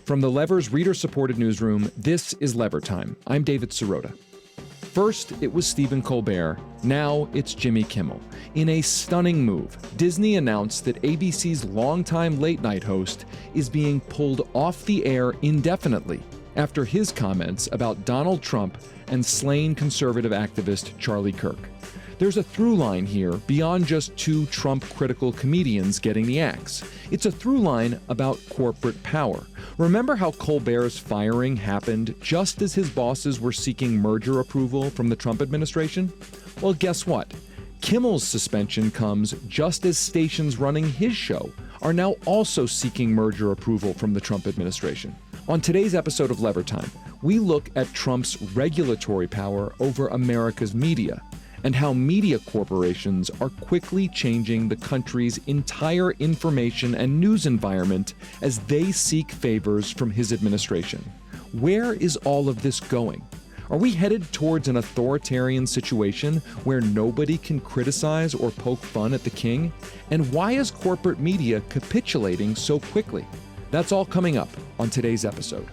From the Lever's reader-supported newsroom, this is Lever Time. I'm David Sirota. First, it was Stephen Colbert. Now it's Jimmy Kimmel. In a stunning move, Disney announced that ABC's longtime late-night host is being pulled off the air indefinitely after his comments about Donald Trump and slain conservative activist Charlie Kirk. There's a through line here beyond just two Trump-critical comedians getting the axe. It's a through line about corporate power. Remember how Colbert's firing happened just as his bosses were seeking merger approval from the Trump administration? Well, guess what? Kimmel's suspension comes just as stations running his show are now also seeking merger approval from the Trump administration. On today's episode of Lever Time, we look at Trump's regulatory power over America's media, and how media corporations are quickly changing the country's entire information and news environment as they seek favors from his administration. Where is all of this going? Are we headed towards an authoritarian situation where nobody can criticize or poke fun at the king? And why is corporate media capitulating so quickly? That's all coming up on today's episode.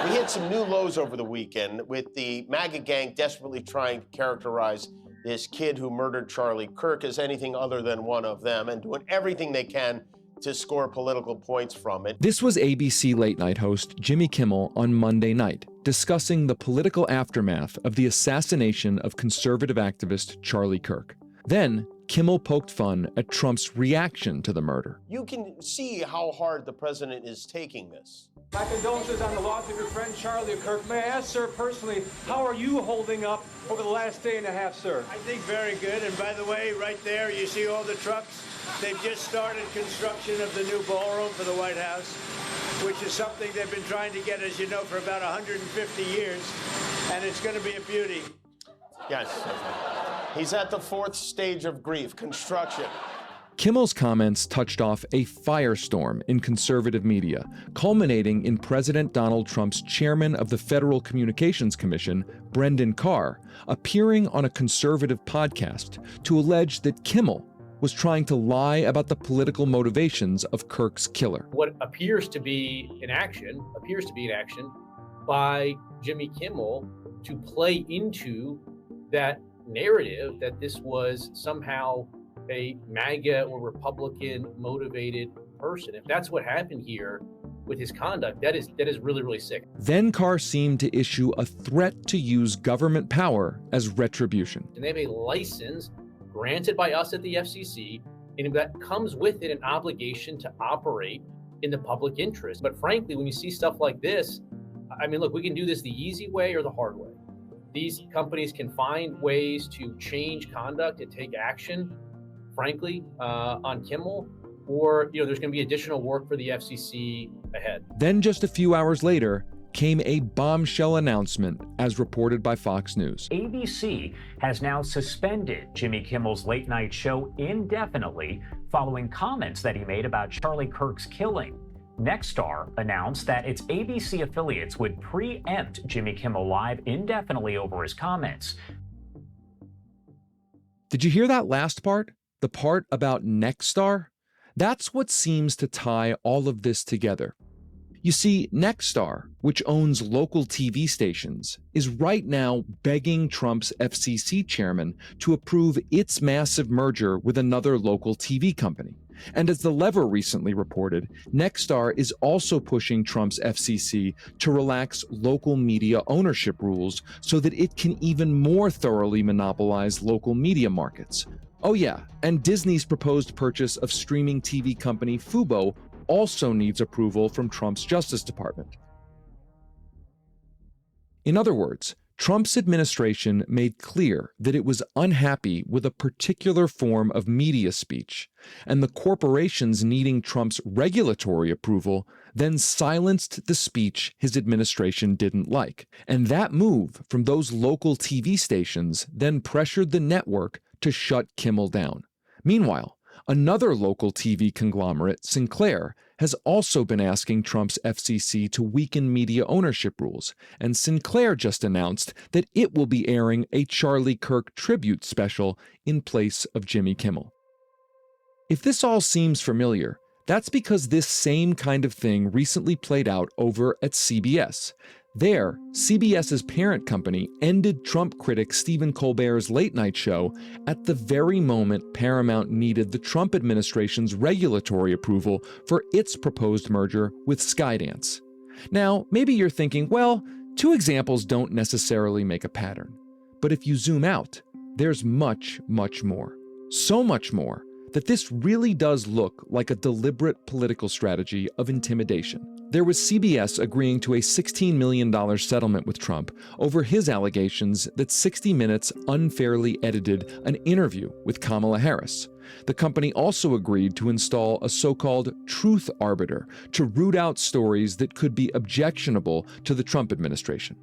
We hit some new lows over the weekend with the MAGA gang desperately trying to characterize this kid who murdered Charlie Kirk as anything other than one of them and doing everything they can to score political points from it. This was ABC late night host Jimmy Kimmel on Monday night, discussing the political aftermath of the assassination of conservative activist Charlie Kirk. Then, Kimmel poked fun at Trump's reaction to the murder. You can see how hard the president is taking this. My condolences on the loss of your friend Charlie Kirk. May I ask, sir, personally, how are you holding up over the last day and a half, sir? I think very good. And by the way, right there, you see all the trucks? They've just started construction of the new ballroom for the White House, which is something they've been trying to get, as you know, for about 150 years. And it's going to be a beauty. Yes. He's at the fourth stage of grief, construction. Kimmel's comments touched off a firestorm in conservative media, culminating in President Donald Trump's chairman of the Federal Communications Commission, Brendan Carr, appearing on a conservative podcast to allege that Kimmel was trying to lie about the political motivations of Kirk's killer. What appears to be an action by Jimmy Kimmel to play into that narrative that this was somehow a MAGA or Republican motivated person. If that's what happened here with his conduct, that is really, really sick. Then Carr seemed to issue a threat to use government power as retribution. And they have a license granted by us at the FCC, and that comes with it an obligation to operate in the public interest. But frankly, when you see stuff like this, I mean, look, we can do this the easy way or the hard way. These companies can find ways to change conduct and take action, frankly, on Kimmel, or there's going to be additional work for the FCC ahead. Then just a few hours later came a bombshell announcement, as reported by Fox News. ABC has now suspended Jimmy Kimmel's late night show indefinitely following comments that he made about Charlie Kirk's killing. Nextstar announced that its ABC affiliates would preempt Jimmy Kimmel Live indefinitely over his comments. Did you hear that last part? The part about Nextstar? That's what seems to tie all of this together. You see, Nextstar, which owns local TV stations, is right now begging Trump's FCC chairman to approve its massive merger with another local TV company. And as The Lever recently reported, Nextstar is also pushing Trump's FCC to relax local media ownership rules so that it can even more thoroughly monopolize local media markets. Oh yeah, and Disney's proposed purchase of streaming TV company Fubo also needs approval from Trump's Justice Department. In other words, Trump's administration made clear that it was unhappy with a particular form of media speech, and the corporations needing Trump's regulatory approval then silenced the speech his administration didn't like. And that move from those local TV stations then pressured the network to shut Kimmel down. Meanwhile, another local TV conglomerate, Sinclair, has also been asking Trump's FCC to weaken media ownership rules, and Sinclair just announced that it will be airing a Charlie Kirk tribute special in place of Jimmy Kimmel. If this all seems familiar, that's because this same kind of thing recently played out over at CBS. There, CBS's parent company ended Trump critic Stephen Colbert's late-night show at the very moment Paramount needed the Trump administration's regulatory approval for its proposed merger with Skydance. Now, maybe you're thinking, well, two examples don't necessarily make a pattern. But if you zoom out, there's much, much more. So much more that this really does look like a deliberate political strategy of intimidation. There was CBS agreeing to a $16 million settlement with Trump over his allegations that 60 Minutes unfairly edited an interview with Kamala Harris. The company also agreed to install a so-called truth arbiter to root out stories that could be objectionable to the Trump administration.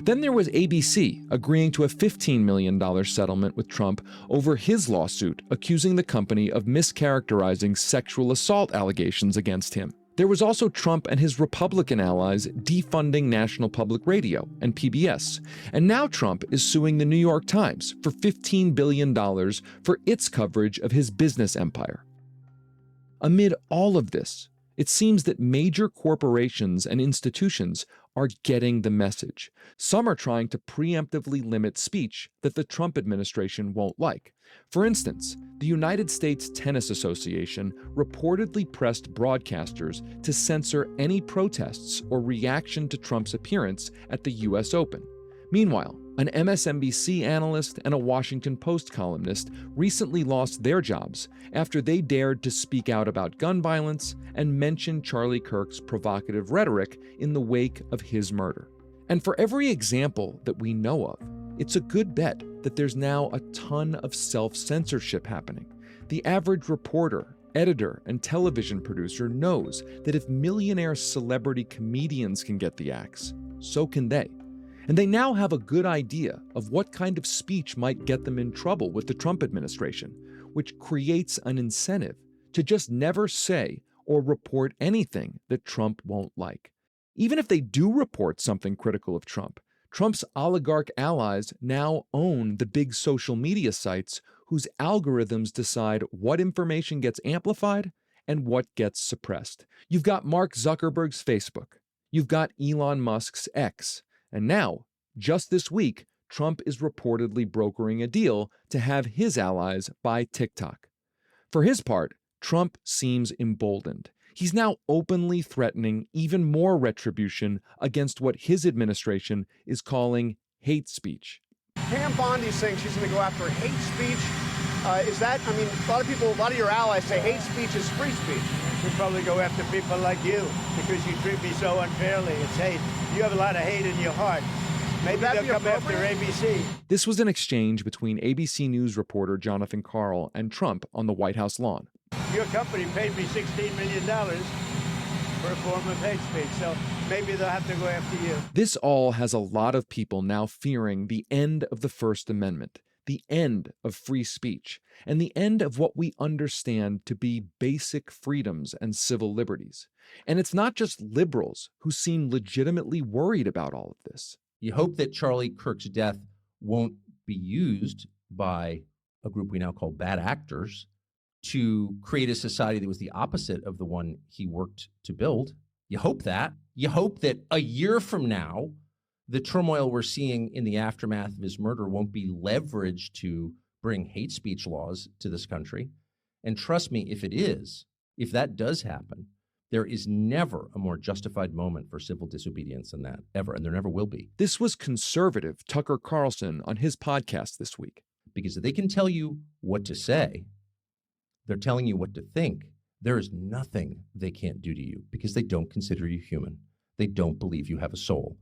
Then there was ABC agreeing to a $15 million settlement with Trump over his lawsuit accusing the company of mischaracterizing sexual assault allegations against him. There was also Trump and his Republican allies defunding National Public Radio and PBS. And now Trump is suing the New York Times for $15 billion for its coverage of his business empire. Amid all of this, it seems that major corporations and institutions are getting the message. Some are trying to preemptively limit speech that the Trump administration won't like. For instance, the United States Tennis Association reportedly pressed broadcasters to censor any protests or reaction to Trump's appearance at the U.S. Open. Meanwhile, an MSNBC analyst and a Washington Post columnist recently lost their jobs after they dared to speak out about gun violence and mention Charlie Kirk's provocative rhetoric in the wake of his murder. And for every example that we know of, it's a good bet that there's now a ton of self-censorship happening. The average reporter, editor, and television producer knows that if millionaire celebrity comedians can get the axe, so can they. And they now have a good idea of what kind of speech might get them in trouble with the Trump administration, which creates an incentive to just never say or report anything that Trump won't like. Even if they do report something critical of Trump, Trump's oligarch allies now own the big social media sites whose algorithms decide what information gets amplified and what gets suppressed. You've got Mark Zuckerberg's Facebook. You've got Elon Musk's X. And now, just this week, Trump is reportedly brokering a deal to have his allies buy TikTok. For his part, Trump seems emboldened. He's now openly threatening even more retribution against what his administration is calling hate speech. Pam Bondi's saying she's going to go after hate speech. Is that, I mean, a lot of your allies say hate speech is free speech. We'd probably go after people like you because you treat me so unfairly. It's hate. You have a lot of hate in your heart. Maybe they'll come after ABC. This was an exchange between ABC News reporter Jonathan Karl and Trump on the White House lawn. Your company paid me $16 million for a form of hate speech, so maybe they'll have to go after you. This all has a lot of people now fearing the end of the First Amendment, the end of free speech, and the end of what we understand to be basic freedoms and civil liberties. And it's not just liberals who seem legitimately worried about all of this. You hope that Charlie Kirk's death won't be used by a group we now call bad actors to create a society that was the opposite of the one he worked to build. You hope that. You hope that a year from now, the turmoil we're seeing in the aftermath of his murder won't be leveraged to bring hate speech laws to this country. And trust me, if it is, if that does happen, there is never a more justified moment for civil disobedience than that, ever, and there never will be. This was conservative Tucker Carlson on his podcast this week. Because if they can tell you what to say, they're telling you what to think. There is nothing they can't do to you because they don't consider you human. They don't believe you have a soul.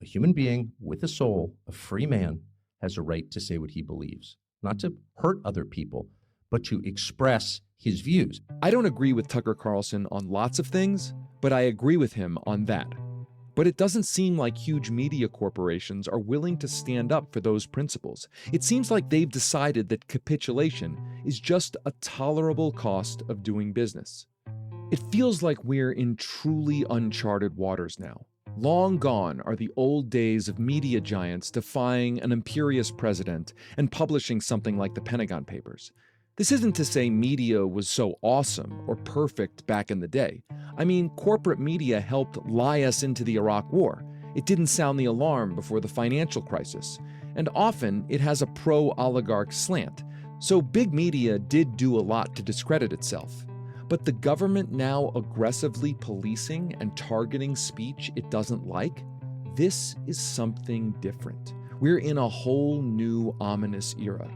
A human being with a soul, a free man, has a right to say what he believes, not to hurt other people, but to express his views. I don't agree with Tucker Carlson on lots of things, but I agree with him on that. But it doesn't seem like huge media corporations are willing to stand up for those principles. It seems like they've decided that capitulation is just a tolerable cost of doing business. It feels like we're in truly uncharted waters now. Long gone are the old days of media giants defying an imperious president and publishing something like the Pentagon Papers. This isn't to say media was so awesome or perfect back in the day. I mean, corporate media helped lie us into the Iraq War. It didn't sound the alarm before the financial crisis. And often, it has a pro-oligarch slant. So big media did do a lot to discredit itself. But the government now aggressively policing and targeting speech it doesn't like? This is something different. We're in a whole new ominous era.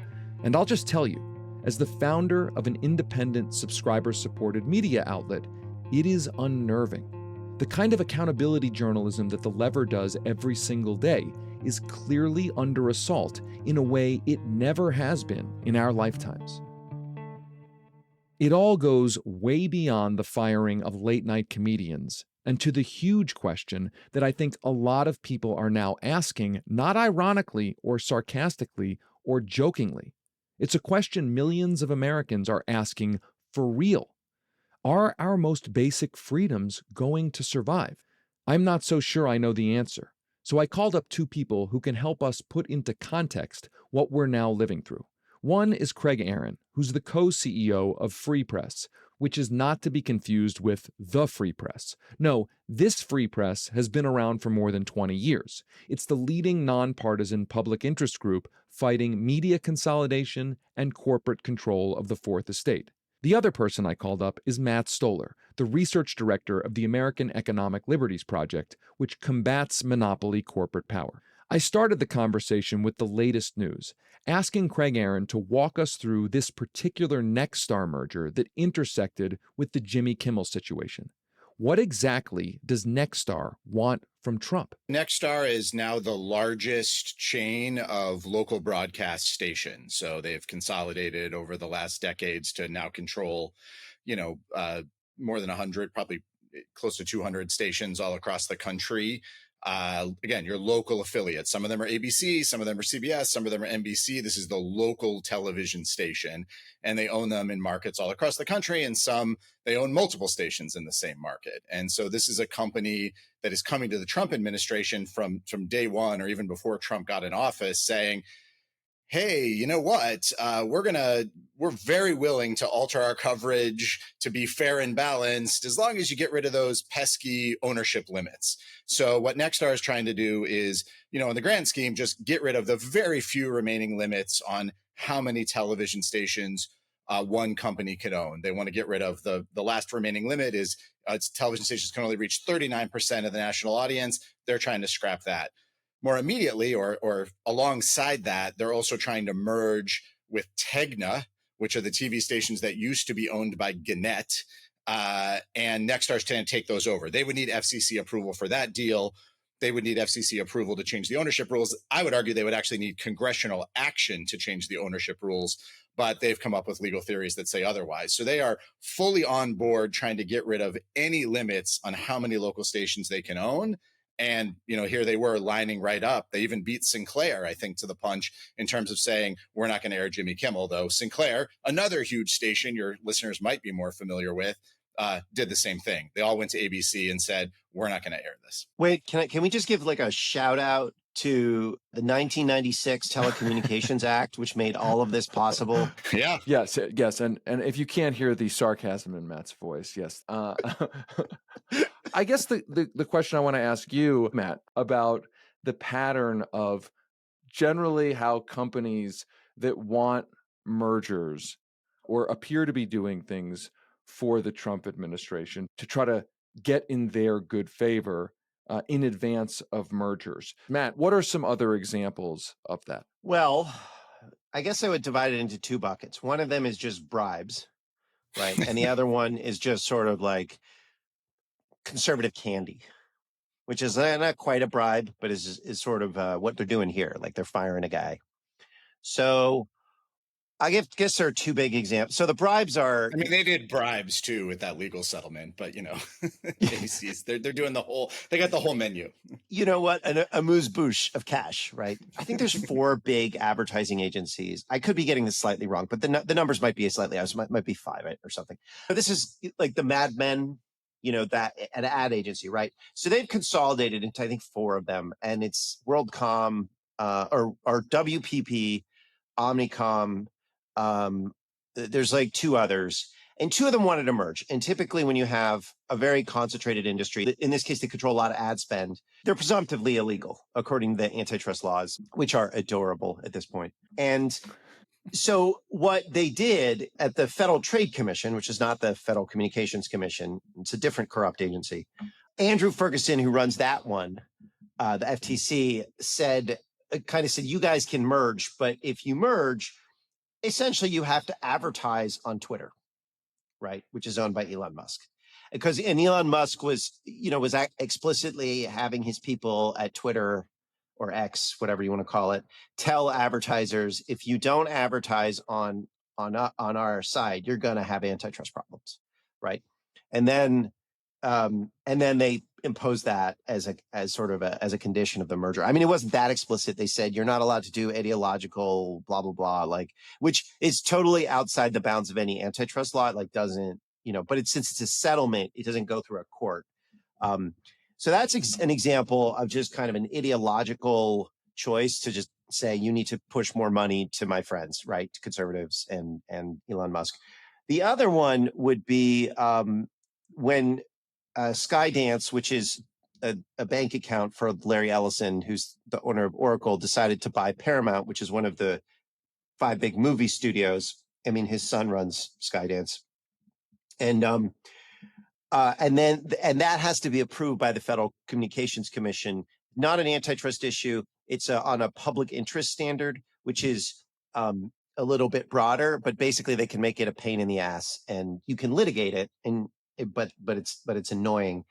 And I'll just tell you, as the founder of an independent, subscriber-supported media outlet, it is unnerving. The kind of accountability journalism that The Lever does every single day is clearly under assault in a way it never has been in our lifetimes. It all goes way beyond the firing of late-night comedians and to the huge question that I think a lot of people are now asking, not ironically or sarcastically or jokingly. It's a question millions of Americans are asking for real. Are our most basic freedoms going to survive? I'm not so sure I know the answer. So I called up two people who can help us put into context what we're now living through. One is Craig Aaron, who's the co-CEO of Free Press, which is not to be confused with the Free Press. No, this Free Press has been around for more than 20 years. It's the leading nonpartisan public interest group fighting media consolidation and corporate control of the Fourth Estate. The other person I called up is Matt Stoller, the research director of the American Economic Liberties Project, which combats monopoly corporate power. I started the conversation with the latest news, asking Craig Aaron to walk us through this particular Nextstar merger that intersected with the Jimmy Kimmel situation. What exactly does Nextstar want from Trump? Nextstar is now the largest chain of local broadcast stations. So they've consolidated over the last decades to now control, more than 100, probably close to 200 stations all across the country. Again, your local affiliates. Some of them are ABC, some of them are CBS, some of them are NBC. This is the local television station, and they own them in markets all across the country. And some, they own multiple stations in the same market. And so this is a company that is coming to the Trump administration from day one, or even before Trump got in office, saying, hey, you know what? We're very willing to alter our coverage to be fair and balanced as long as you get rid of those pesky ownership limits. So what Nextstar is trying to do is, in the grand scheme, just get rid of the very few remaining limits on how many television stations one company can own. They want to get rid of the last remaining limit is television stations can only reach 39% of the national audience. They're trying to scrap that. More immediately, or alongside that, they're also trying to merge with Tegna, which are the TV stations that used to be owned by Gannett, and Nextstar's trying to take those over. They would need FCC approval for that deal. They would need FCC approval to change the ownership rules. I would argue they would actually need congressional action to change the ownership rules, but they've come up with legal theories that say otherwise. So they are fully on board trying to get rid of any limits on how many local stations they can own. And, here they were lining right up. They even beat Sinclair, I think, to the punch in terms of saying, we're not going to air Jimmy Kimmel, though Sinclair, another huge station your listeners might be more familiar with, did the same thing. They all went to ABC and said, we're not going to air this. Wait, can we just give a shout out to the 1996 Telecommunications Act, which made all of this possible? Yeah. Yes. And if you can't hear the sarcasm in Matt's voice, yes. I guess the question I want to ask you, Matt, about the pattern of generally how companies that want mergers or appear to be doing things for the Trump administration to try to get in their good favor in advance of mergers. Matt, what are some other examples of that? Well, I guess I would divide it into two buckets. One of them is just bribes, right? And the other one is just sort of like conservative candy, which is not quite a bribe, but is sort of what they're doing here. Like they're firing a guy. So I guess there are two big examples. So the bribes are. I mean, they did bribes too with that legal settlement, but ABC's they're doing the whole. They got the whole menu. You know what? An amuse-bouche of cash, right? I think there's 4 big advertising agencies. I could be getting this slightly wrong, but the numbers might be slightly out. Might be 5 or something. But this is like the Mad Men, that an ad agency, right? So they've consolidated into I think 4 of them, and it's WorldCom, or WPP, Omnicom. There's like 2 others, and 2 of them wanted to merge. And typically, when you have a very concentrated industry, in this case, they control a lot of ad spend, they're presumptively illegal according to the antitrust laws, which are adorable at this point. And so what they did at the Federal Trade Commission, which is not the Federal Communications Commission, it's a different corrupt agency. Andrew Ferguson, who runs that one, the FTC, kind of said, you guys can merge, but if you merge, essentially you have to advertise on Twitter, right? Which is owned by Elon Musk. And Elon Musk was explicitly having his people at Twitter or X, whatever you want to call it, tell advertisers, if you don't advertise on our side, you're going to have antitrust problems, right? And then they imposed that as a condition of the merger. I mean, it wasn't that explicit. They said you're not allowed to do ideological blah blah blah, which is totally outside the bounds of any antitrust law. It doesn't, but since it's a settlement, it doesn't go through a court. So that's an example of just kind of an ideological choice to just say you need to push more money to my friends, right? To conservatives and Elon Musk. The other one would be when Skydance, which is a bank account for Larry Ellison, who's the owner of Oracle, decided to buy Paramount, which is one of the 5 big movie studios. I mean, his son runs Skydance, and that has to be approved by the Federal Communications Commission. Not an antitrust issue. It's on a public interest standard, which is a little bit broader, but basically they can make it a pain in the ass, and you can litigate it, but it's annoying.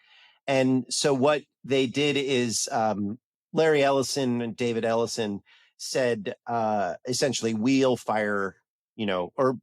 And so what they did is Larry Ellison and David Ellison said essentially we'll fire, or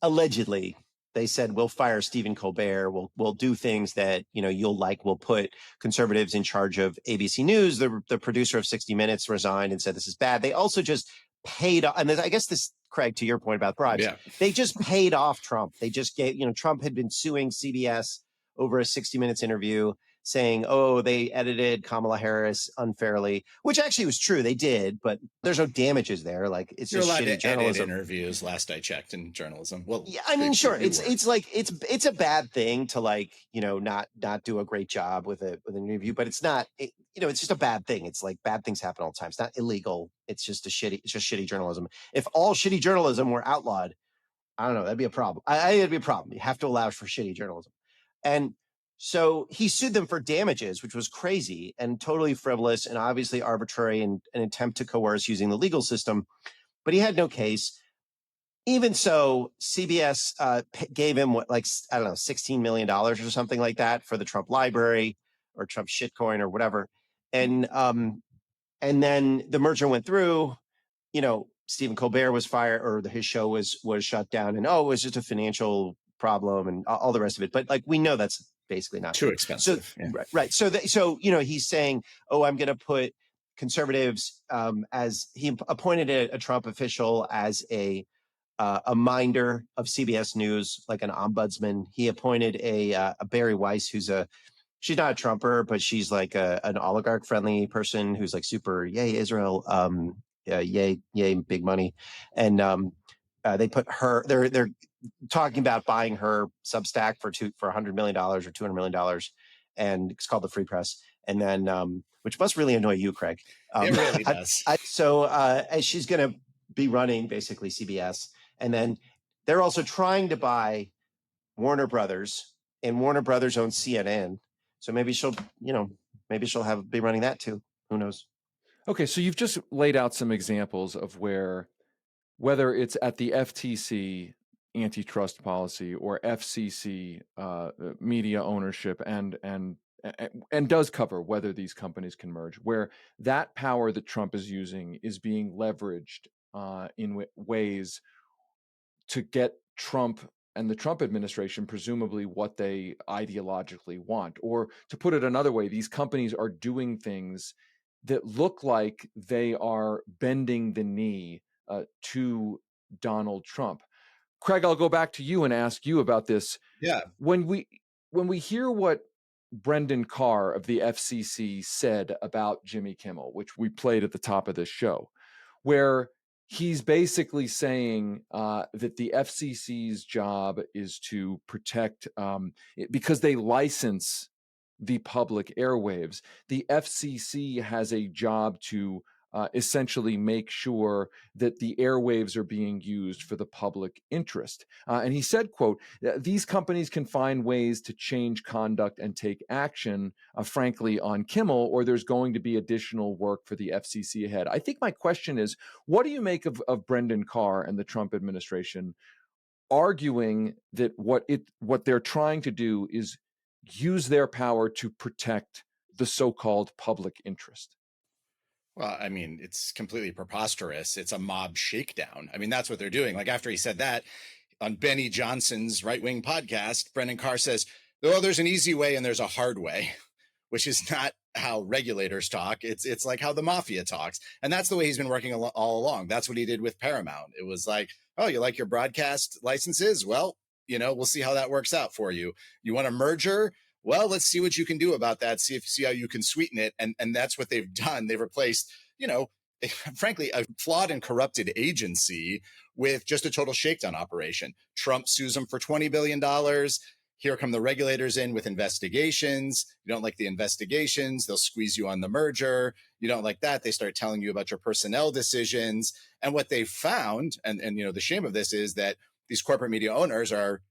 allegedly they said we'll fire Stephen Colbert. We'll do things that you'll like. We'll put conservatives in charge of ABC News. The producer of 60 Minutes resigned and said this is bad. They also just paid, and I guess this, Craig, to your point about bribes, they just paid off Trump. They just gave, Trump had been suing CBS over a 60 Minutes interview, saying, oh, they edited Kamala Harris unfairly, which actually was true. They did, but there's no damages there. It's You're just allowed shitty to journalism. edit interviews, last I checked, in journalism. Well, yeah, I mean, sure, it's a bad thing to not do a great job with an interview, but it's not. It's just a bad thing. It's bad things happen all the time. It's not illegal. It's just shitty journalism. If all shitty journalism were outlawed, I don't know, that'd be a problem. It'd be a problem. You have to allow for shitty journalism. And so he sued them for damages, which was crazy and totally frivolous and obviously arbitrary and an attempt to coerce using the legal system. But he had no case. Even so, CBS gave him $16 million or something like that for the Trump library or Trump shitcoin or whatever. And then the merger went through. Stephen Colbert was fired, or his show was shut down, and it was just a financial problem and all the rest of it. But we know that's basically not too expensive. So, right. So he's saying, oh, I'm going to put conservatives as he appointed a Trump official as a minder of CBS News, like an ombudsman. He appointed a Barry Weiss, she's not a Trumper, but she's an oligarch friendly person who's super yay Israel, yay big money, and they put her. They're talking about buying her Substack for $100 million or $200 million, and it's called the Free Press. And then, which must really annoy you, Craig. It really does. And she's going to be running basically CBS, and then they're also trying to buy Warner Brothers, and Warner Brothers owns CNN. So maybe she'll be running that too. Who knows? Okay, so you've just laid out some examples of whether it's at the FTC antitrust policy or FCC media ownership and does cover whether these companies can merge, where that power that Trump is using is being leveraged in ways to get Trump and the Trump administration, presumably, what they ideologically want. Or to put it another way, these companies are doing things that look like they are bending the knee to Donald Trump. Craig, I'll go back to you and ask you about this. Yeah. When we hear what Brendan Carr of the FCC said about Jimmy Kimmel, which we played at the top of this show, where he's basically saying that the FCC's job is to protect, because they license the public airwaves. The FCC has a job to essentially make sure that the airwaves are being used for the public interest. And he said, quote, these companies can find ways to change conduct and take action, frankly, on Kimmel, or there's going to be additional work for the FCC ahead. I think my question is, what do you make of Brendan Carr and the Trump administration arguing that what they're trying to do is use their power to protect the so-called public interest? Well, I mean, it's completely preposterous. It's a mob shakedown. I mean, that's what they're doing. Like after he said that on Benny Johnson's right-wing podcast, Brendan Carr says, well, there's an easy way and there's a hard way, which is not how regulators talk. It's like how the mafia talks. And that's the way he's been working all along. That's what he did with Paramount. It was like, oh, you like your broadcast licenses? Well, we'll see how that works out for you. You want a merger? Well, let's see what you can do about that. See how you can sweeten it. And that's what they've done. They've replaced, frankly, a flawed and corrupted agency with just a total shakedown operation. Trump sues them for $20 billion. Here come the regulators in with investigations. You don't like the investigations, they'll squeeze you on the merger. You don't like that, they start telling you about your personnel decisions. And what they found, and the shame of this is that these corporate media owners are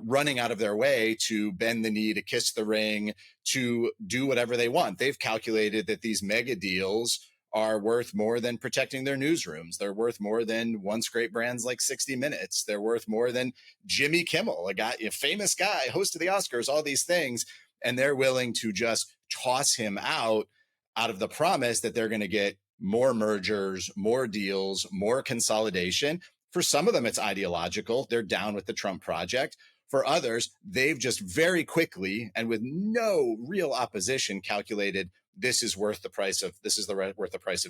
running out of their way to bend the knee, to kiss the ring, to do whatever they want. They've calculated that these mega deals are worth more than protecting their newsrooms. They're worth more than once great brands like 60 Minutes. They're worth more than Jimmy Kimmel, a famous guy, host of the Oscars, all these things. And they're willing to just toss him out of the promise that they're going to get more mergers, more deals, more consolidation. For some of them, it's ideological. They're down with the Trump project. For others, they've just very quickly and with no real opposition calculated this is worth the price of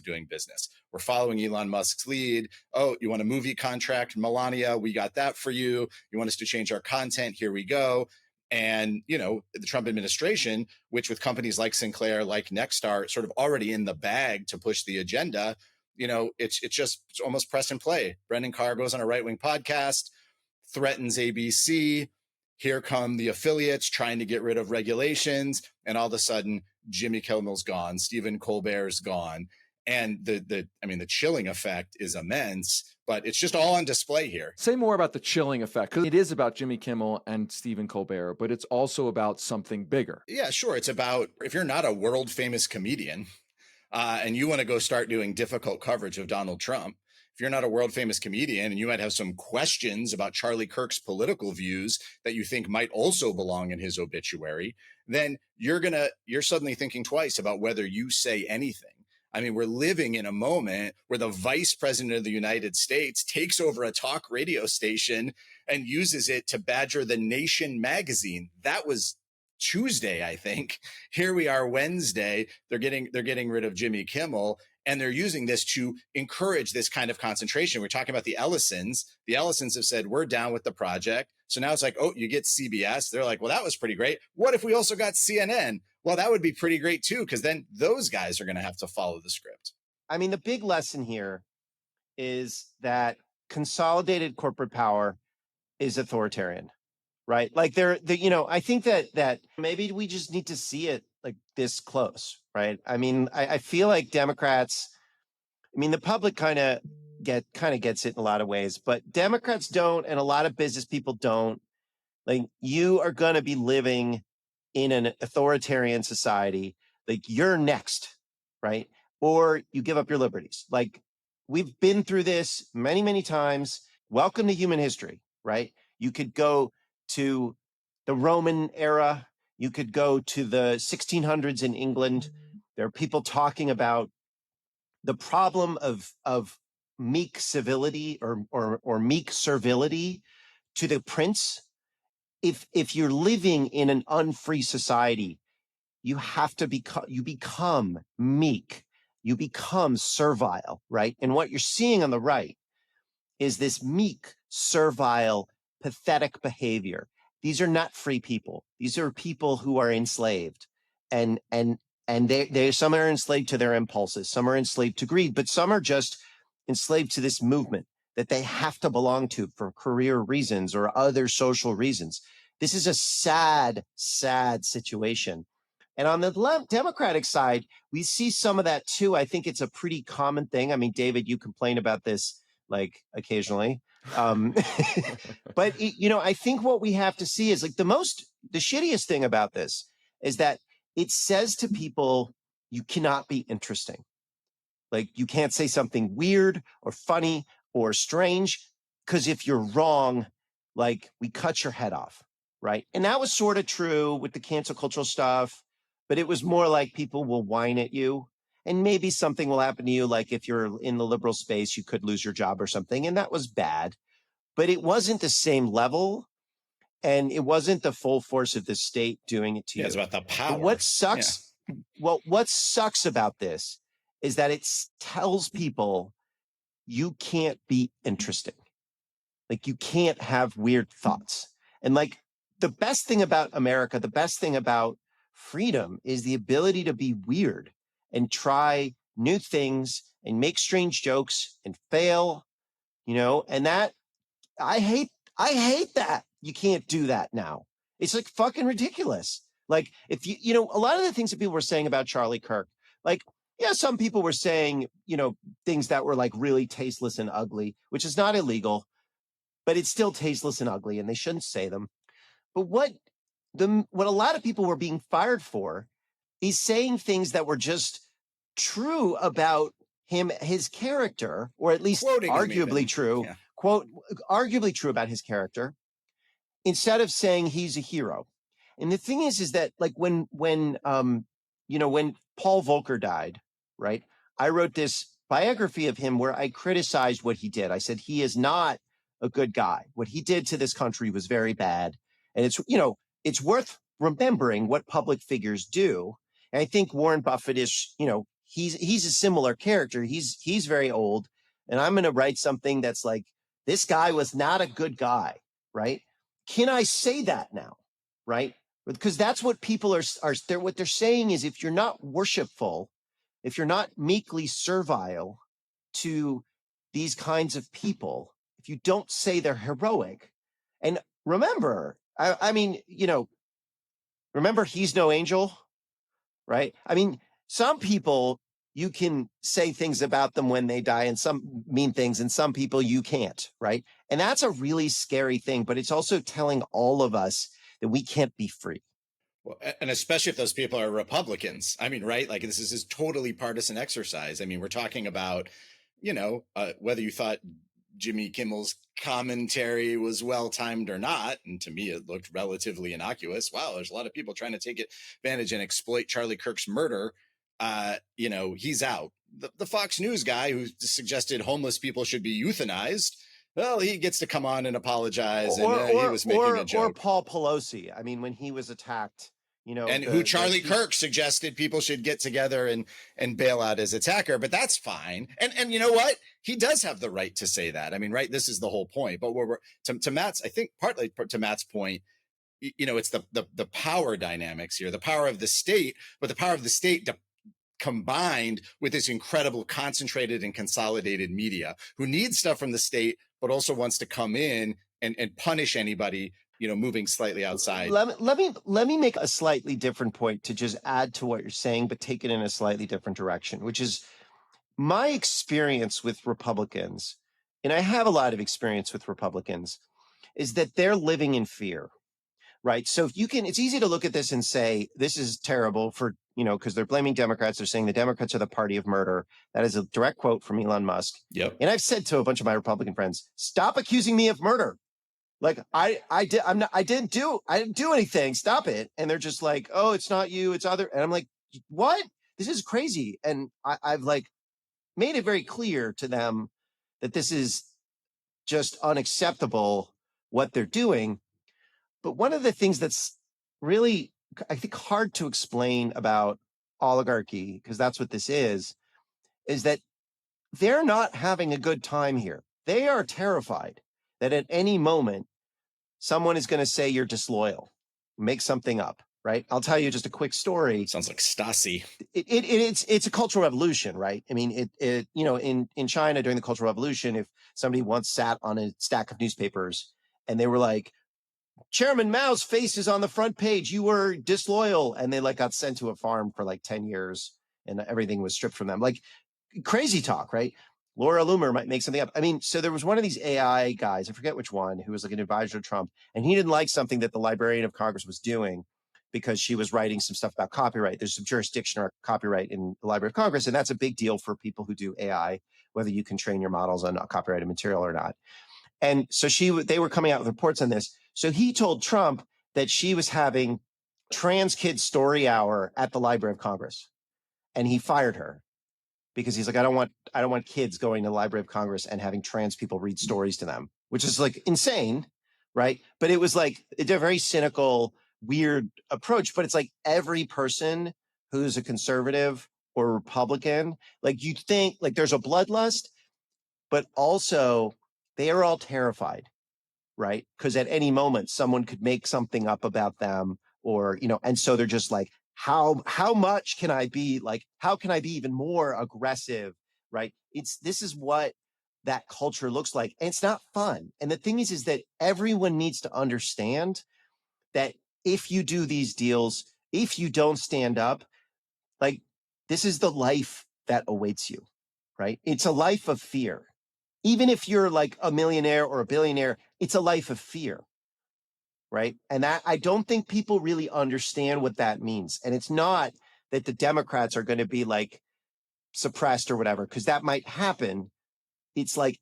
doing business. We're following Elon Musk's lead. Oh, you want a movie contract, Melania? We got that for you. You want us to change our content? Here we go. And, the Trump administration, which with companies like Sinclair, like Nextstar, sort of already in the bag to push the agenda, it's almost press and play. Brendan Carr goes on a right-wing podcast, threatens ABC. Here come the affiliates trying to get rid of regulations. And all of a sudden, Jimmy Kimmel's gone. Stephen Colbert's gone. And the chilling effect is immense, but it's just all on display here. Say more about the chilling effect, because it is about Jimmy Kimmel and Stephen Colbert, but it's also about something bigger. Yeah, sure. It's about, if you're not a world famous comedian and you want to go start doing difficult coverage of Donald Trump, if you're not a world famous comedian and you might have some questions about Charlie Kirk's political views that you think might also belong in his obituary, then you're suddenly thinking twice about whether you say anything. I mean, we're living in a moment where the vice president of the United States takes over a talk radio station and uses it to badger the Nation magazine. That was Tuesday, I think. Here we are Wednesday. They're getting rid of Jimmy Kimmel. And they're using this to encourage this kind of concentration. We're talking about the Ellisons. The Ellisons have said, we're down with the project. So now it's like, oh, you get CBS. They're like, well, that was pretty great. What if we also got CNN? Well, that would be pretty great, too, because then those guys are going to have to follow the script. I mean, the big lesson here is that consolidated corporate power is authoritarian, right? Like I think that maybe we just need to see it like this close, right? I mean, I feel like Democrats, the public kind of gets it in a lot of ways, but Democrats don't, and a lot of business people don't. Like, you are going to be living in an authoritarian society. Like, you're next, right? Or you give up your liberties. Like, we've been through this many, many times. Welcome to human history, right? You could go to the Roman era. You could go to the 1600s in England. There are people talking about the problem of meek civility or meek servility to the prince, if you're living in an unfree society, you have to become meek, you become servile, right? And what you're seeing on the right is this meek, servile, pathetic behavior. These are not free people. These are people who are enslaved, and they some are enslaved to their impulses, some are enslaved to greed, but some are just enslaved to this movement that they have to belong to for career reasons or other social reasons. This is a sad, sad situation. And on the Democratic side, we see some of that too. I think it's a pretty common thing. I mean, David, you complain about this like occasionally. But I think what we have to see is like the shittiest thing about this is that it says to people, you cannot be interesting. Like you can't say something weird or funny or strange, because if you're wrong, like we cut your head off, right? And that was sort of true with the cancel cultural stuff, but it was more like people will whine at you. And maybe something will happen to you, like if you're in the liberal space, you could lose your job or something, and that was bad. But it wasn't the same level, and it wasn't the full force of the state doing it to you. It's about the power. But what sucks? Yeah. Well, what sucks about this is that it tells people you can't be interesting. Like you can't have weird thoughts. And like the best thing about America, the best thing about freedom is the ability to be weird and try new things and make strange jokes and fail, and that I hate that. You can't do that now. It's like fucking ridiculous. Like if a lot of the things that people were saying about Charlie Kirk, like, yeah, some people were saying, things that were like really tasteless and ugly, which is not illegal, but it's still tasteless and ugly and they shouldn't say them. But what a lot of people were being fired for is saying things that were just true about him, his character, or at least arguably true, yeah. Quote, arguably true about his character, instead of saying he's a hero. And the thing is that like when Paul Volcker died, right? I wrote this biography of him where I criticized what he did. I said, he is not a good guy. What he did to this country was very bad. And it's worth remembering what public figures do. And I think Warren Buffett is, he's a similar character. He's very old. And I'm going to write something that's like, this guy was not a good guy, right? Can I say that now, right? Because that's what people are what they're saying is if you're not worshipful, if you're not meekly servile to these kinds of people, if you don't say they're heroic, and remember, remember he's no angel, right? I mean, some people, you can say things about them when they die and some mean things, and some people you can't, right? And that's a really scary thing, but it's also telling all of us that we can't be free. Well, and especially if those people are Republicans. I mean, right? Like this is totally partisan exercise. I mean, we're talking about, whether you thought Jimmy Kimmel's commentary was well-timed or not. And to me, it looked relatively innocuous. Wow, there's a lot of people trying to take advantage and exploit Charlie Kirk's murder. He's out. The Fox News guy who suggested homeless people should be euthanized, well, he gets to come on and apologize. He was making a joke. Or Paul Pelosi. I mean, when he was attacked, and who Charlie Kirk suggested people should get together and bail out his attacker, but that's fine. And you know what? He does have the right to say that. I mean, right? This is the whole point. But we're to Matt's, I think partly to Matt's point, it's the power dynamics here, the power of the state, but the power of the state combined with this incredible concentrated and consolidated media who needs stuff from the state, but also wants to come in and punish anybody, moving slightly outside. Let me make a slightly different point to just add to what you're saying, but take it in a slightly different direction, which is my experience with Republicans, and I have a lot of experience with Republicans, is that they're living in fear, right? So it's easy to look at this and say, this is terrible for, because they're blaming Democrats. They're saying the Democrats are the party of murder. That is a direct quote from Elon Musk. Yep. And I've said to a bunch of my Republican friends, stop accusing me of murder. Like I didn't do anything. Stop it. And they're just like, oh, it's not you, it's other. And I'm like, what? This is crazy. And I've like made it very clear to them that this is just unacceptable what they're doing. But one of the things that's really, I think, hard to explain about oligarchy, because that's what this is that they're not having a good time here. They are terrified that at any moment, someone is going to say you're disloyal, make something up, right? I'll tell you just a quick story. Sounds like Stasi. It's a cultural revolution, right? I mean, in China during the Cultural Revolution, if somebody once sat on a stack of newspapers and they were like, Chairman Mao's face is on the front page, you were disloyal, and they like got sent to a farm for like 10 years and everything was stripped from them. Like crazy talk, right? Laura Loomer might make something up. I mean, so there was one of these AI guys, I forget which one, who was like an advisor to Trump, and he didn't like something that the Librarian of Congress was doing because she was writing some stuff about copyright. There's some jurisdiction or copyright in the Library of Congress, and that's a big deal for people who do AI, whether you can train your models on copyrighted material or not. And so they were coming out with reports on this. So he told Trump that she was having trans kids story hour at the Library of Congress, and he fired her because he's like, I don't want kids going to the Library of Congress and having trans people read stories to them, which is like insane, right? But it was like it's a very cynical, weird approach. But it's like every person who's a conservative or Republican, like you think like there's a bloodlust, but also they are all terrified, right? Because at any moment someone could make something up about them, or and so they're just like, how much can I be like? How can I be even more aggressive, right? This is what that culture looks like, and it's not fun. And the thing is that everyone needs to understand that if you do these deals, if you don't stand up, like this is the life that awaits you, right? It's a life of fear. Even if you're like a millionaire or a billionaire, it's a life of fear, right? And that I don't think people really understand what that means. And it's not that the Democrats are going to be like suppressed or whatever, because that might happen. It's like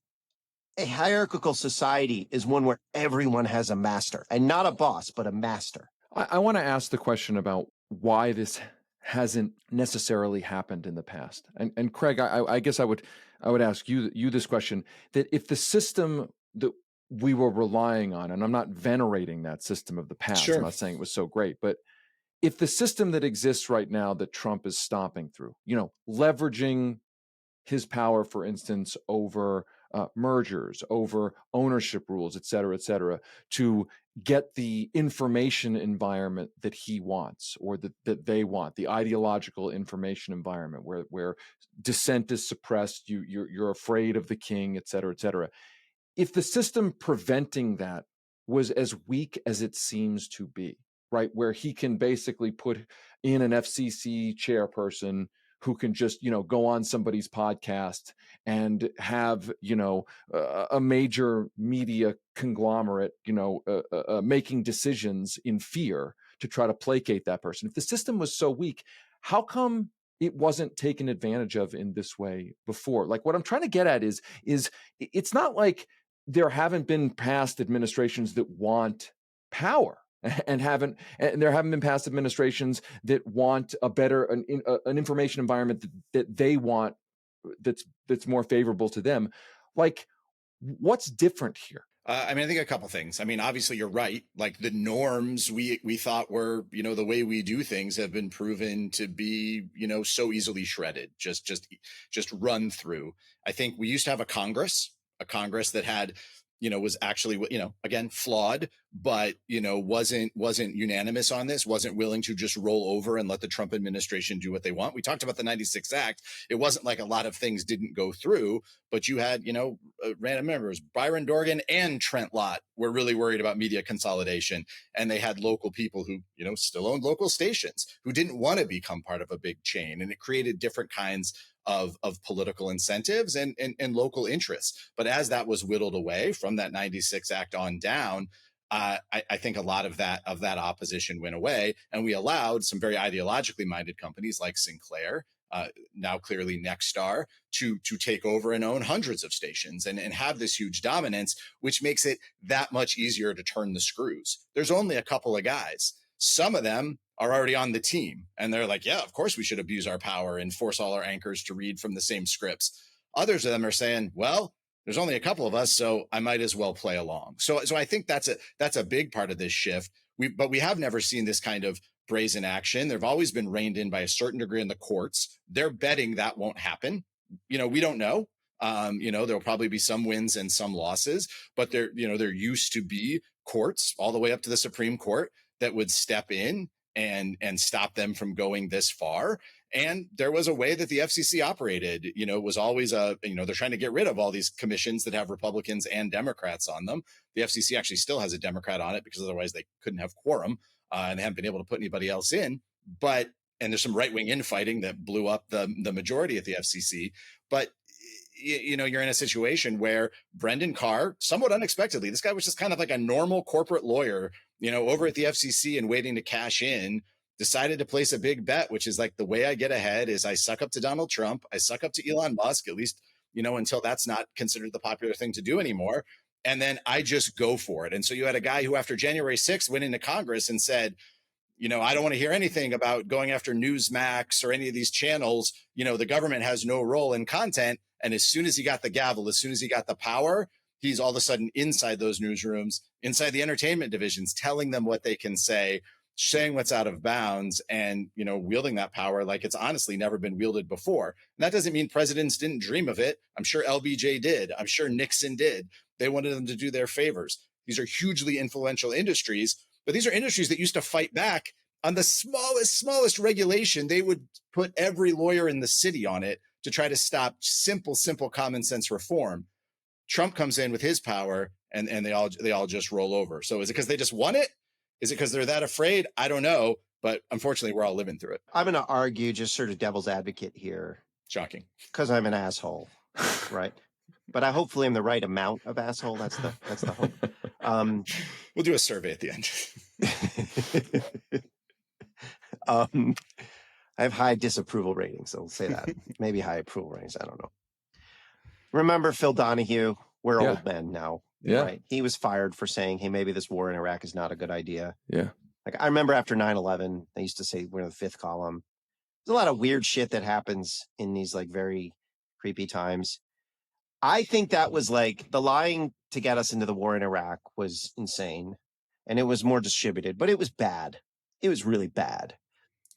a hierarchical society is one where everyone has a master, and not a boss, but a master. I want to ask the question about why this hasn't necessarily happened in the past. And Craig, I guess I would ask you this question, that if the system that we were relying on, and I'm not venerating that system of the past, Sure. I'm not saying it was so great, but if the system that exists right now that Trump is stomping through, leveraging his power, for instance, over mergers, over ownership rules, et cetera, to get the information environment that he wants, or that they want, the ideological information environment where dissent is suppressed, you're afraid of the king, et cetera, et cetera. If the system preventing that was as weak as it seems to be, right, where he can basically put in an FCC chairperson who can just, go on somebody's podcast and have, a major media conglomerate, making decisions in fear to try to placate that person. If the system was so weak, how come it wasn't taken advantage of in this way before? Like, what I'm trying to get at is it's not like there haven't been past administrations that want power. And there haven't been past administrations that want a better an information environment that they want, that's more favorable to them. Like, what's different here? I think a couple things. Obviously you're right. Like the norms we thought were, the way we do things have been proven to be, so easily shredded, just run through. I think we used to have a Congress that had, was actually, again, flawed, but, wasn't unanimous on this, wasn't willing to just roll over and let the Trump administration do what they want. We talked about the 96 Act. It wasn't like a lot of things didn't go through, but you had, random members, Byron Dorgan and Trent Lott were really worried about media consolidation. And they had local people who, still owned local stations who didn't want to become part of a big chain. And it created different kinds of political incentives and local interests. But as that was whittled away from that 96 Act on down, I think a lot of that opposition went away, and we allowed some very ideologically minded companies like Sinclair, now clearly Nextstar, to take over and own hundreds of stations and have this huge dominance, which makes it that much easier to turn the screws. There's only a couple of guys. Some of them are already on the team, and they're like, yeah, of course we should abuse our power and force all our anchors to read from the same scripts. Others of them are saying, well, there's only a couple of us, so I might as well play along. So I think that's a big part of this shift. But we have never seen this kind of brazen action. They've always been reined in by a certain degree in the courts. They're betting that won't happen. We don't know. There'll probably be some wins and some losses, but there used to be courts all the way up to the Supreme Court that would step in and stop them from going this far. And there was a way that the FCC operated. It was always they're trying to get rid of all these commissions that have Republicans and Democrats on them. The FCC actually still has a Democrat on it because otherwise they couldn't have quorum, and they haven't been able to put anybody else in. And there's some right-wing infighting that blew up the majority at the FCC. But you're in a situation where Brendan Carr, somewhat unexpectedly, this guy was just kind of like a normal corporate lawyer, over at the FCC and waiting to cash in, decided to place a big bet, which is like, the way I get ahead is I suck up to Donald Trump. I suck up to Elon Musk, at least, until that's not considered the popular thing to do anymore. And then I just go for it. And so you had a guy who, after January 6th, went into Congress and said, I don't want to hear anything about going after Newsmax or any of these channels. The government has no role in content. And as soon as he got the gavel, as soon as he got the power, he's all of a sudden inside those newsrooms, inside the entertainment divisions, telling them what they can say, saying what's out of bounds, and, wielding that power like it's honestly never been wielded before. And that doesn't mean presidents didn't dream of it. I'm sure LBJ did. I'm sure Nixon did. They wanted them to do their favors. These are hugely influential industries, but these are industries that used to fight back on the smallest regulation. They would put every lawyer in the city on it to try to stop simple common sense reform. Trump comes in with his power, and they all just roll over. So is it because they just want it? Is it because they're that afraid? I don't know. But unfortunately, we're all living through it. I'm going to argue, just sort of devil's advocate here. Shocking. Because I'm an asshole, right? But I hopefully am the right amount of asshole. That's the hope. We'll do a survey at the end. I have high disapproval ratings, so we'll say that. Maybe high approval ratings. I don't know. Remember Phil Donahue? We're old men now. Yeah. Right? He was fired for saying, hey, maybe this war in Iraq is not a good idea. Yeah. Like, I remember after 9/11, they used to say we're in the fifth column. There's a lot of weird shit that happens in these like very creepy times. I think that was like the lying to get us into the war in Iraq was insane, and it was more distributed, but it was bad. It was really bad.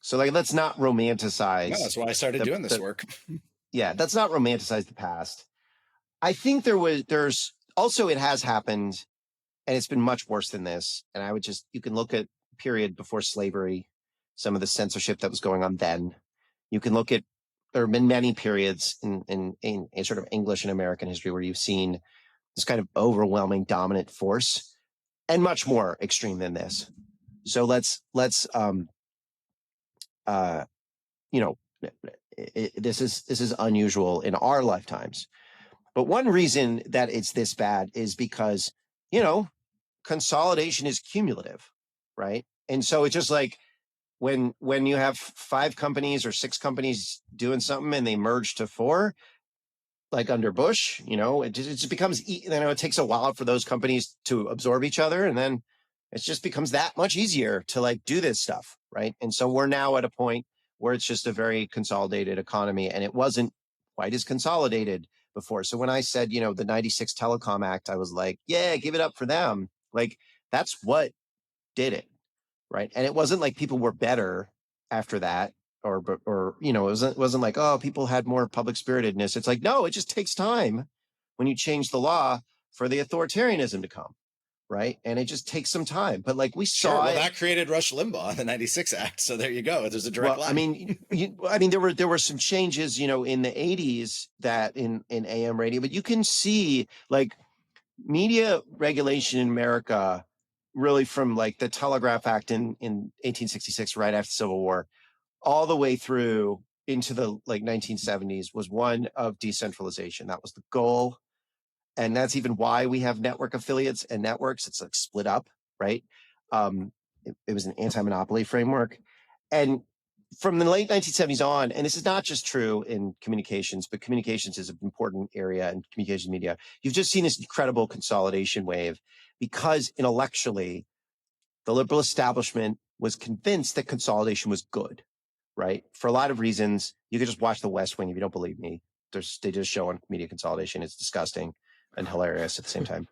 So like, let's not romanticize. No, that's why I started doing this work. Yeah, let's not romanticize the past. I think there's also, it has happened, and it's been much worse than this. And you can look at period before slavery, some of the censorship that was going on then. You can look at, there have been many periods in sort of English and American history where you've seen this kind of overwhelming dominant force, and much more extreme than this. So let's this is unusual in our lifetimes. But one reason that it's this bad is because, consolidation is cumulative, right? And so it's just like when you have 5 companies or 6 companies doing something and they merge to 4, like under Bush, it just becomes, it takes a while for those companies to absorb each other. And then it just becomes that much easier to like do this stuff, right? And so we're now at a point where it's just a very consolidated economy, and it wasn't quite as consolidated before. So when I said, the 96 Telecom Act, I was like, yeah, give it up for them. Like, that's what did it, right? And it wasn't like people were better after that, or it wasn't like, oh, people had more public spiritedness. It's like, no, it just takes time when you change the law for the authoritarianism to come, right? And it just takes some time. But like we saw, well, that created Rush Limbaugh, the 96 Act. So there you go. There's a direct line. I mean, there were some changes, in the 80s that in AM radio, but you can see like media regulation in America, really from like the Telegraph Act in 1866, right after the Civil War, all the way through into the like 1970s, was one of decentralization. That was the goal. And that's even why we have network affiliates and networks. It's like split up, right? It was an anti-monopoly framework. And from the late 1970s on, and this is not just true in communications, but communications is an important area in communications media. You've just seen this incredible consolidation wave because intellectually, the liberal establishment was convinced that consolidation was good, right? For a lot of reasons. You could just watch The West Wing if you don't believe me. They just show on media consolidation. It's disgusting. and hilarious at the same time.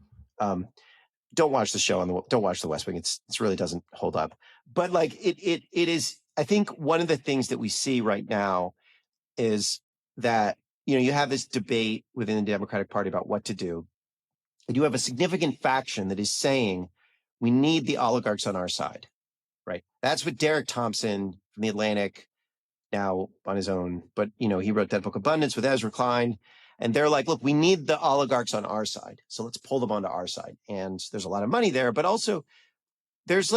Don't watch the show don't watch The West Wing. It really doesn't hold up. But like it is. I think one of the things that we see right now is that you have this debate within the Democratic Party about what to do, and you have a significant faction that is saying we need the oligarchs on our side, right? That's what Derek Thompson from The Atlantic, now on his own, but he wrote that book Abundance with Ezra Klein. And they're like, look, we need the oligarchs on our side. So let's pull them onto our side. And there's a lot of money there, but also there's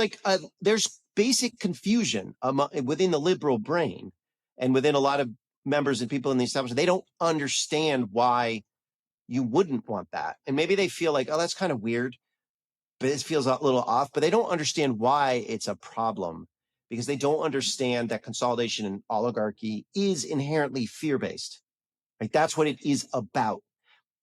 there's basic confusion within the liberal brain and within a lot of members and people in the establishment. They don't understand why you wouldn't want that. And maybe they feel like, oh, that's kind of weird, but it feels a little off, but they don't understand why it's a problem because they don't understand that consolidation and oligarchy is inherently fear-based. Right? That's what it is about.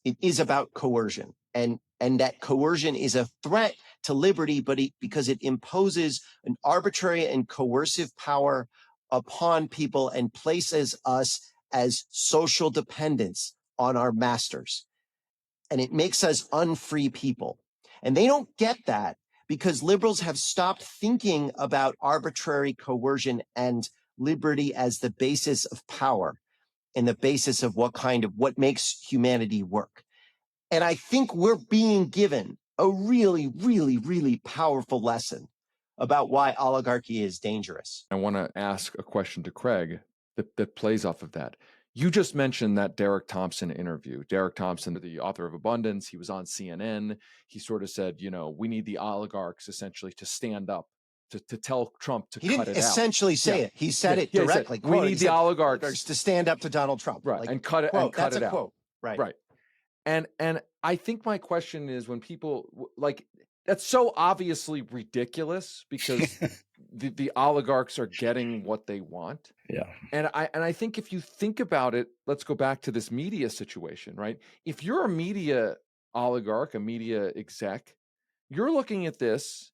It is about coercion, and that coercion is a threat to liberty, but because it imposes an arbitrary and coercive power upon people and places us as social dependents on our masters, and it makes us unfree people. And they don't get that because liberals have stopped thinking about arbitrary coercion and liberty as the basis of power and the basis of what makes humanity work. And I think we're being given a really, really, really powerful lesson about why oligarchy is dangerous. I want to ask a question to Craig that plays off of that. You just mentioned that Derek Thompson interview. Derek Thompson, the author of Abundance, he was on CNN. He sort of said, we need the oligarchs essentially to stand up, to tell Trump to cut it out. He didn't essentially say it. He said it directly. We need the oligarchs to stand up to Donald Trump. Right, and cut it out. That's a quote. Right. And I think my question is when people that's so obviously ridiculous because the oligarchs are getting what they want. Yeah. And I think if you think about it, let's go back to this media situation, right? If you're a media oligarch, a media exec, you're looking at this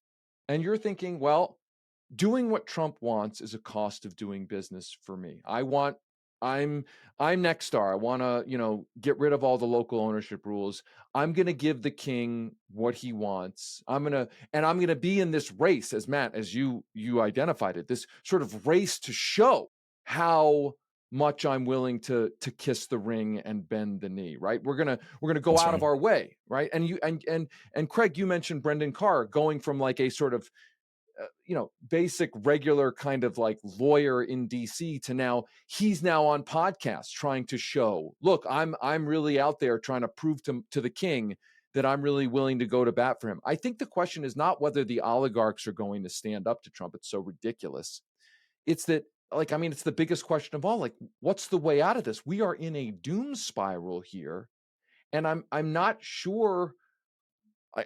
and you're thinking, well, doing what Trump wants is a cost of doing business for me. I'm Nextstar. I want to, get rid of all the local ownership rules. I'm going to give the king what he wants. I'm going to be in this race, as Matt, as you identified it, this sort of race to show how much I'm willing to kiss the ring and bend the knee, right? We're going to go out of our way, right? And Craig, you mentioned Brendan Carr going from like a sort of basic regular kind of like lawyer in DC to he's now on podcasts trying to show, look, I'm really out there trying to prove to the king that I'm really willing to go to bat for him. I think the question is not whether the oligarchs are going to stand up to Trump. It's so ridiculous. It's that, it's the biggest question of all. Like, what's the way out of this? We are in a doom spiral here, and I'm not sure.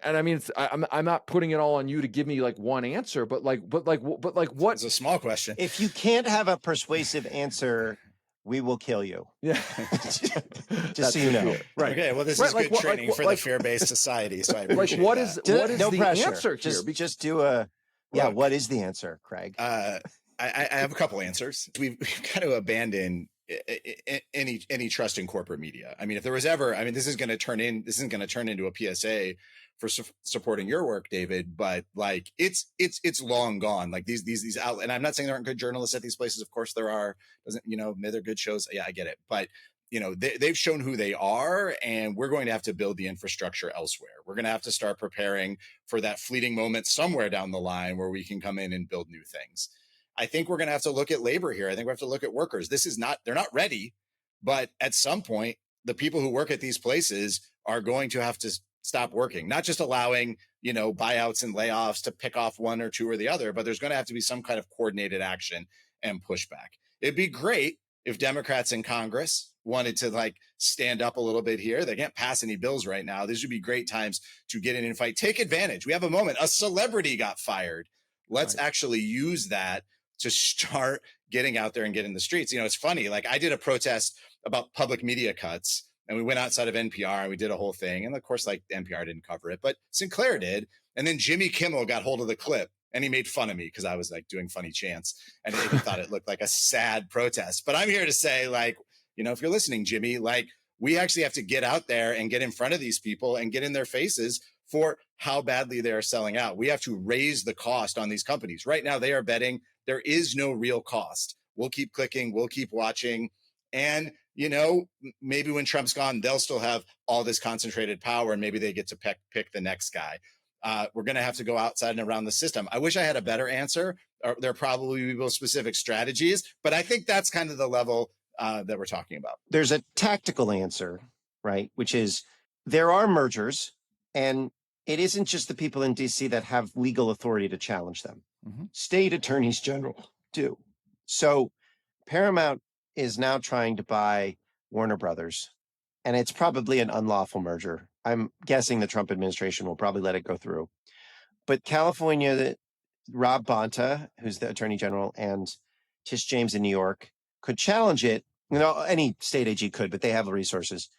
And I'm not putting it all on you to give me like one answer, but what? It's a small question. If you can't have a persuasive answer, we will kill you. Yeah. Just so you know. Right. Okay. Well, this is good training for the fear-based society. So I appreciate what is no the pressure. Answer here? Just do a what is the answer, Craig? I have a couple answers. We've kind of abandoned any trust in corporate media. I mean, if there was ever, this isn't going to turn into a PSA for supporting your work, David, but like it's long gone. Like these out, and I'm not saying there aren't good journalists at these places. Of course there are. They're good shows. Yeah, I get it. But they've shown who they are, and we're going to have to build the infrastructure elsewhere. We're going to have to start preparing for that fleeting moment somewhere down the line where we can come in and build new things. I think we're going to have to look at labor here. I think we have to look at workers. They're not ready, but at some point, the people who work at these places are going to have to stop working, not just allowing, buyouts and layoffs to pick off one or two or the other, but there's going to have to be some kind of coordinated action and pushback. It'd be great if Democrats in Congress wanted to stand up a little bit here. They can't pass any bills right now. These would be great times to get in and fight. Take advantage. We have a moment. A celebrity got fired. Let's actually use that to start getting out there and get in the streets. It's funny. I did a protest about public media cuts, and we went outside of NPR and we did a whole thing. And of course, NPR didn't cover it, but Sinclair did. And then Jimmy Kimmel got hold of the clip and he made fun of me because I was doing funny chants, and he thought it looked like a sad protest. But I'm here to say, if you're listening, Jimmy, We actually have to get out there and get in front of these people and get in their faces for how badly they are selling out. We have to raise the cost on these companies. Right now, they are betting there is no real cost. We'll keep clicking, we'll keep watching. And, maybe when Trump's gone, they'll still have all this concentrated power and maybe they get to pick the next guy. We're going to have to go outside and around the system. I wish I had a better answer. There probably will be specific strategies, but I think that's kind of the level that we're talking about. There's a tactical answer, right? Which is there are mergers, and it isn't just the people in DC that have legal authority to challenge them. Mm-hmm. State attorneys general do. So Paramount is now trying to buy Warner Brothers, and it's probably an unlawful merger. I'm guessing the Trump administration will probably let it go through. But California, Rob Bonta, who's the attorney general, and Tish James in New York could challenge it. Any state AG could, but they have the resources.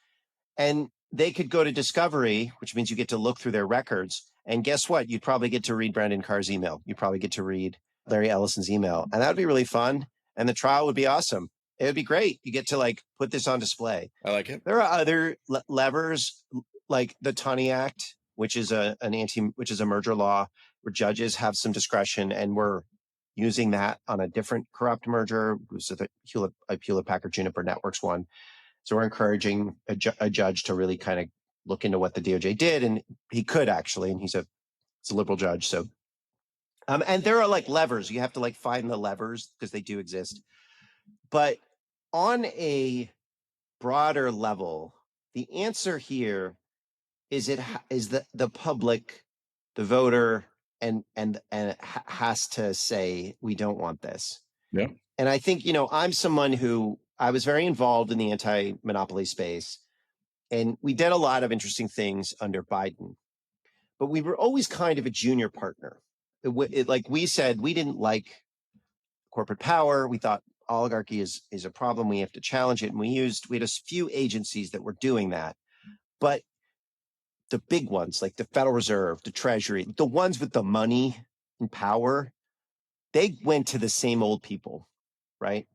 And they could go to discovery, which means you get to look through their records. And guess what? You'd probably get to read Brandon Carr's email. You probably get to read Larry Ellison's email. And that would be really fun. And the trial would be awesome. It would be great. You get to put this on display. I like it. There are other levers like the Tunney Act, which is a merger law where judges have some discretion, and we're using that on a different corrupt merger. It was the Hewlett-Packard Juniper Networks one. So we're encouraging a judge to really kind of look into what the DOJ did, and he could actually, and he's a liberal judge. So, and there are levers. You have to find the levers because they do exist. But on a broader level, the answer here is the public, the voter, and has to say we don't want this. Yeah. And I think I'm someone who I was very involved in the anti-monopoly space, and we did a lot of interesting things under Biden, but we were always kind of a junior partner. Like we said, we didn't like corporate power. We thought oligarchy is a problem. We have to challenge it. And we had a few agencies that were doing that. But the big ones like the Federal Reserve, the Treasury, the ones with the money and power, they went to the same old people, right?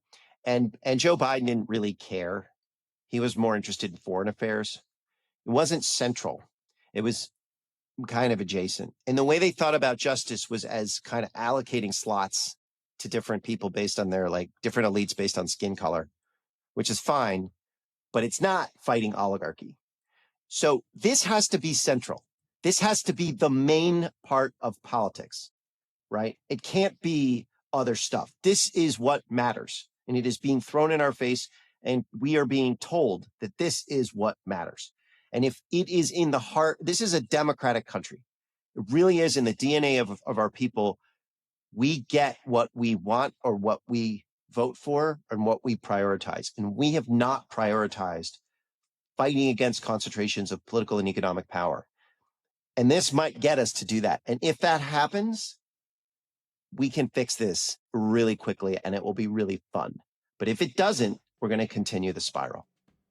And Joe Biden didn't really care. He was more interested in foreign affairs. It wasn't central. It was kind of adjacent. And the way they thought about justice was as kind of allocating slots to different people based on their different elites based on skin color, which is fine, but it's not fighting oligarchy. So this has to be central. This has to be the main part of politics, right? It can't be other stuff. This is what matters. And it is being thrown in our face. And we are being told that this is what matters. And if it is in the heart, this is a democratic country. It really is in the DNA of our people. We get what we want or what we vote for and what we prioritize. And we have not prioritized fighting against concentrations of political and economic power. And this might get us to do that. And if that happens, we can fix this really quickly and it will be really fun. But if it doesn't, we're going to continue the spiral.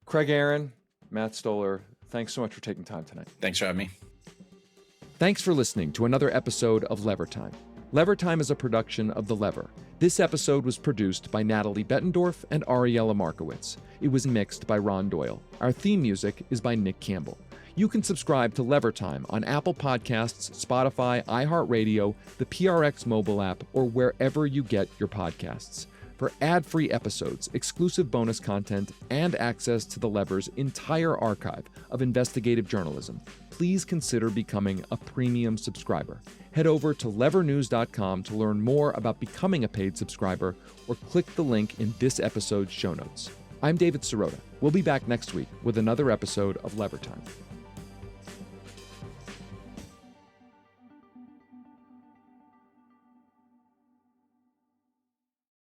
Craig Aaron, Matt Stoller, thanks so much for taking time tonight. Thanks for having me. Thanks for listening to another episode of Lever Time. Lever Time is a production of The Lever. This episode was produced by Natalie Bettendorf and Ariella Markowitz. It was mixed by Ron Doyle. Our theme music is by Nick Campbell. You can subscribe to Lever Time on Apple Podcasts, Spotify, iHeartRadio, the PRX mobile app, or wherever you get your podcasts. For ad-free episodes, exclusive bonus content, and access to The Lever's entire archive of investigative journalism, please consider becoming a premium subscriber. Head over to levernews.com to learn more about becoming a paid subscriber, or click the link in this episode's show notes. I'm David Sirota. We'll be back next week with another episode of Lever Time.